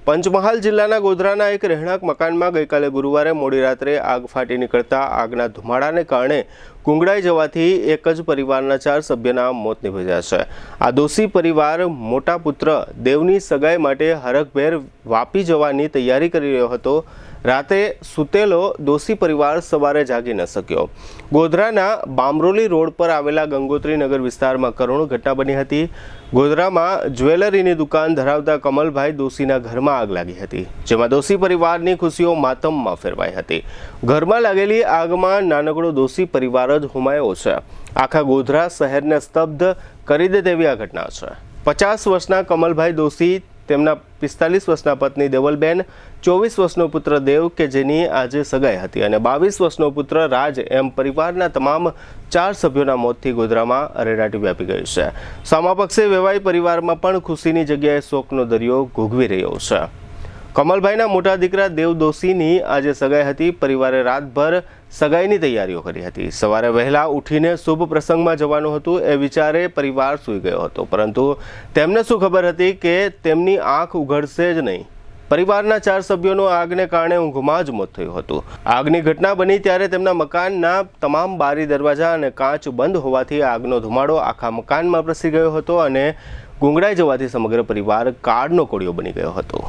પંચમહાલ જિલ્લાના ગોધરાના એક રહેણાંક મકાનમાં ગઈકાલે ગુરુવારે મોડી રાત્રે આગ ફાટી નીકળતા આગના ધુમાડાને કારણે ગુંગળાઈ જવાથી એક જ પરિવારના 4 સભ્યના મોત નીપજ્યા છે। આ દોષી પરિવાર મોટા પુત્ર દેવની સગાઈ માટે હરખભેર વાપી જવાની તૈયારી કરી રહ્યો હતો। રાતે સૂતેલો દોષી પરિવાર સવારે જાગી ન શક્યો। ગોધરાના બામરોલી રોડ પર આવેલા ગંગોત્રી નગર વિસ્તારમાં કરુણ ઘટના બની હતી। ગોધરામાં જ્વેલરીની દુકાન ધરાવતા કમલભાઈ દોશીના ઘરમાં આગ લાગી હતી, જેમાં દોશી પરિવારની ખુશીઓ માતમમાં ફેરવાઈ હતી। ઘરમાં લાગેલી આગમાં નાનકડો દોશી પરિવાર જ હોમાયો છે। આખા ગોધરા શહેરને સ્તબ્ધ કરી દે તેવી આ ઘટના છે। 50 વર્ષના કમલભાઈ દોશી, તેમના 45 વર્ષના પત્ની દેવલબેન, 24 વર્ષનો પુત્ર દેવ કે જેની આજે સગાઈ હતી, અને 22 વર્ષનો પુત્ર રાજ એમ પરિવારના તમામ 4 સભ્યોના મોતથી ગોધરામાં અરેરાટી વ્યાપી ગઈ છે। સામા પક્ષે વેવાઈ પરિવારમાં પણ ખુશીની જગ્યાએ શોકનો દરિયો ઘૂઘવી રહ્યો છે। કમલભાઈના મોટા દીકરા દેવ દોશીની આજે સગાઈ હતી। પરિવારે રાતભર સગાઈની તૈયારીઓ કરી હતી। સવારે વહેલા ઉઠીને શુભ પ્રસંગમાં જવાનું હતું એ વિચારે પરિવાર સૂઈ ગયો હતો, પરંતુ તેમને શું ખબર હતી કે તેમની આંખ ઉઘડશે જ નહીં। પરિવારના 4 સભ્યોનું આગને કારણે ઊંઘમાં જ મોત થયું હતું। આગની ઘટના બની ત્યારે તેમના મકાનના તમામ બારી દરવાજા અને કાચ બંધ હોવાથી આગનો ધુમાડો આખા મકાનમાં પ્રસરી ગયો હતો અને ગુંગળાઈ જવાથી સમગ્ર પરિવાર કાળનો કોળિયો બની ગયો હતો।